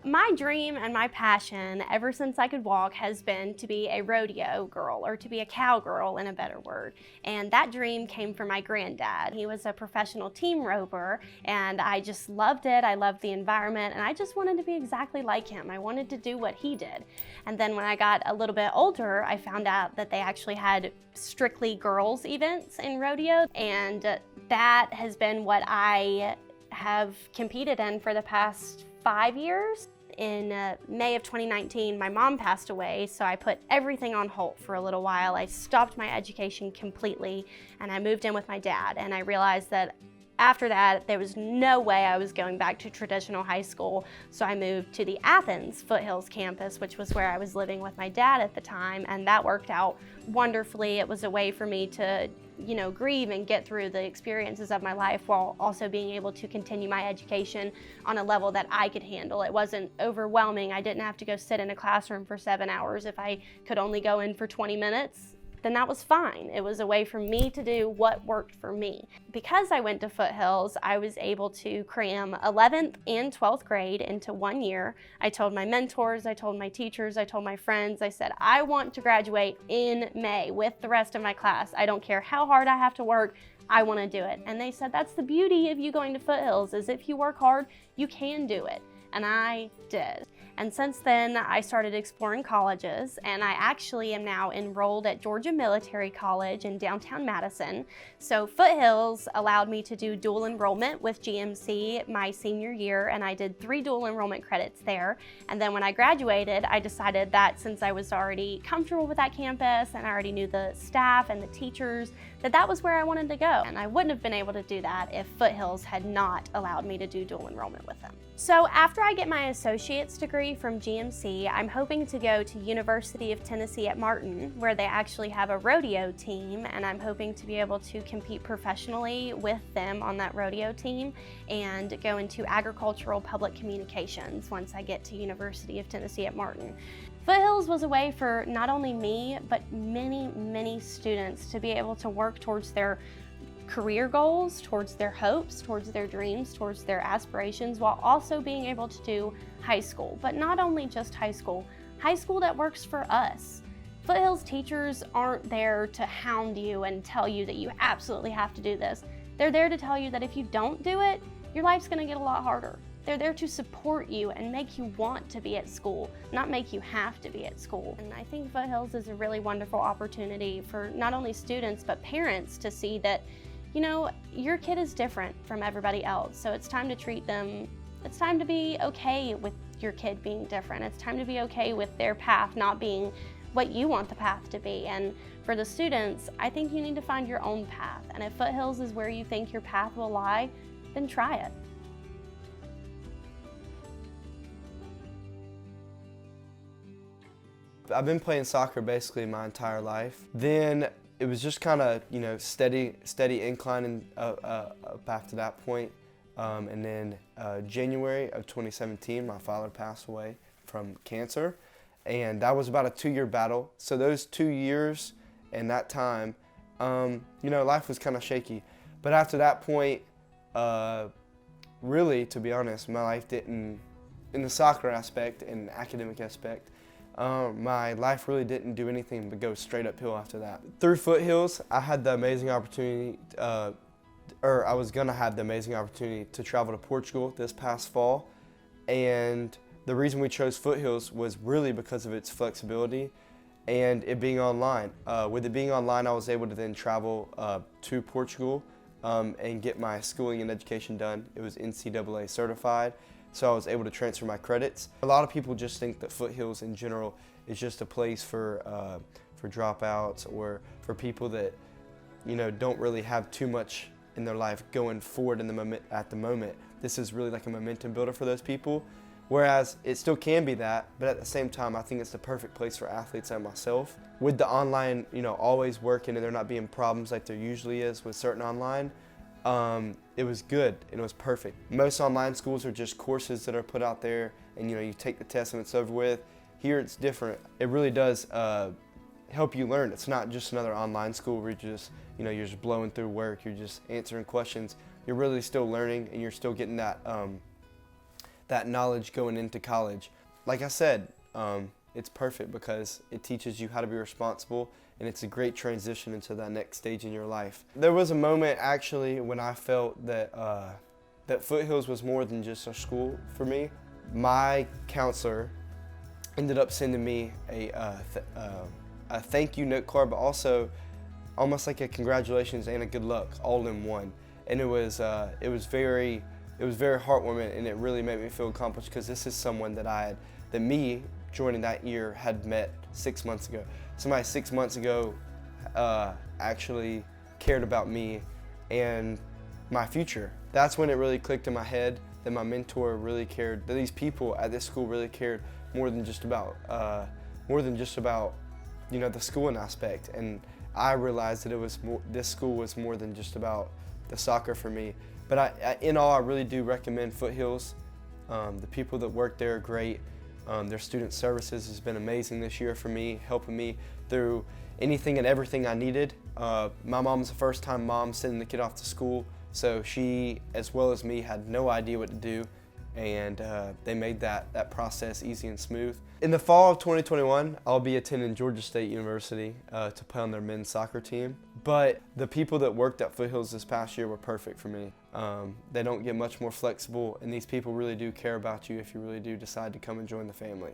My dream and my passion ever since I could walk has been to be a rodeo girl, or to be a cowgirl in a better word. And that dream came from my granddad. He was a professional team roper, and I just loved it. I loved the environment, and I just wanted to be exactly like him. I wanted to do what he did. And then when I got a little bit older, I found out that they actually had strictly girls events in rodeo, and that has been what I have competed in for the past 5 years. In May of 2019, my mom passed away, so I put everything on hold for a little while. I stopped my education completely, and I moved in with my dad, and I realized that after that, there was no way I was going back to traditional high school, so I moved to the Athens Foothills campus, which was where I was living with my dad at the time, and that worked out wonderfully. It was a way for me to grieve and get through the experiences of my life while also being able to continue my education on a level that I could handle. It wasn't overwhelming. I didn't have to go sit in a classroom for 7 hours. If I could only go in for 20 minutes, then that was fine. It was a way for me to do what worked for me. Because I went to Foothills, I was able to cram 11th and 12th grade into 1 year. I told my mentors, I told my teachers, I told my friends, I said, I want to graduate in May with the rest of my class. I don't care how hard I have to work, I want to do it. And they said, that's the beauty of you going to Foothills, is if you work hard, you can do it. And I did. And since then, I started exploring colleges, and I actually am now enrolled at Georgia Military College in downtown Madison. So Foothills allowed me to do dual enrollment with GMC my senior year, and I did 3 dual enrollment credits there. And then when I graduated, I decided that since I was already comfortable with that campus and I already knew the staff and the teachers, that was where I wanted to go. And I wouldn't have been able to do that if Foothills had not allowed me to do dual enrollment with them. So after I get my associate's degree from GMC, I'm hoping to go to University of Tennessee at Martin, where they actually have a rodeo team, and I'm hoping to be able to compete professionally with them on that rodeo team and go into agricultural public communications once I get to University of Tennessee at Martin. Foothills was a way for not only me, but many, many students to be able to work towards their career goals, towards their hopes, towards their dreams, towards their aspirations, while also being able to do high school. But not only just high school that works for us. Foothills teachers aren't there to hound you and tell you that you absolutely have to do this. They're there to tell you that if you don't do it, your life's gonna get a lot harder. They're there to support you and make you want to be at school, not make you have to be at school. And I think Foothills is a really wonderful opportunity for not only students, but parents to see that, your kid is different from everybody else. So it's time to treat them, it's time to be okay with your kid being different. It's time to be okay with their path not being what you want the path to be. And for the students, I think you need to find your own path. And if Foothills is where you think your path will lie, then try it. I've been playing soccer basically my entire life. Then it was just kind of, steady incline up after that point. And then January of 2017, my father passed away from cancer. And that was about a 2-year battle. So those 2 years and that time, life was kind of shaky. But after that point, really, to be honest, my life didn't, in the soccer aspect and academic aspect, my life really didn't do anything but go straight uphill after that. Through Foothills, I had the amazing opportunity, I was gonna have the amazing opportunity to travel to Portugal this past fall. And the reason we chose Foothills was really because of its flexibility and it being online. With it being online, I was able to then travel to Portugal and get my schooling and education done. It was NCAA certified. So I was able to transfer my credits. A lot of people just think that Foothills in general is just a place for dropouts or for people that don't really have too much in their life going forward at the moment. This is really like a momentum builder for those people. Whereas it still can be that, but at the same time, I think it's the perfect place for athletes like myself. With the online, always working and there not being problems like there usually is with certain online. It was good and it was perfect. Most online schools are just courses that are put out there and you take the test and it's over with. Here it's different. It really does help you learn. It's not just another online school where you're just blowing through work, you're just answering questions. You're really still learning and you're still getting that that knowledge going into college. Like I said, it's perfect because it teaches you how to be responsible, and it's a great transition into that next stage in your life. There was a moment actually when I felt that that Foothills was more than just a school for me. My counselor ended up sending me a thank you note card, but also almost like a congratulations and a good luck all in one. And it was very heartwarming, and it really made me feel accomplished because this is someone that me joining that year had met 6 months ago. Somebody 6 months ago actually cared about me and my future. That's when it really clicked in my head that my mentor really cared, that these people at this school really cared more than just about the schooling aspect. And I realized that this school was more than just about the soccer for me. But in all, I really do recommend Foothills. The people that work there are great. Their student services has been amazing this year for me, helping me through anything and everything I needed. My mom's a first-time mom sending the kid off to school, so she, as well as me, had no idea what to do, and they made that process easy and smooth. In the fall of 2021, I'll be attending Georgia State University to play on their men's soccer team. But the people that worked at Foothills this past year were perfect for me. They don't get much more flexible, and these people really do care about you if you really do decide to come and join the family.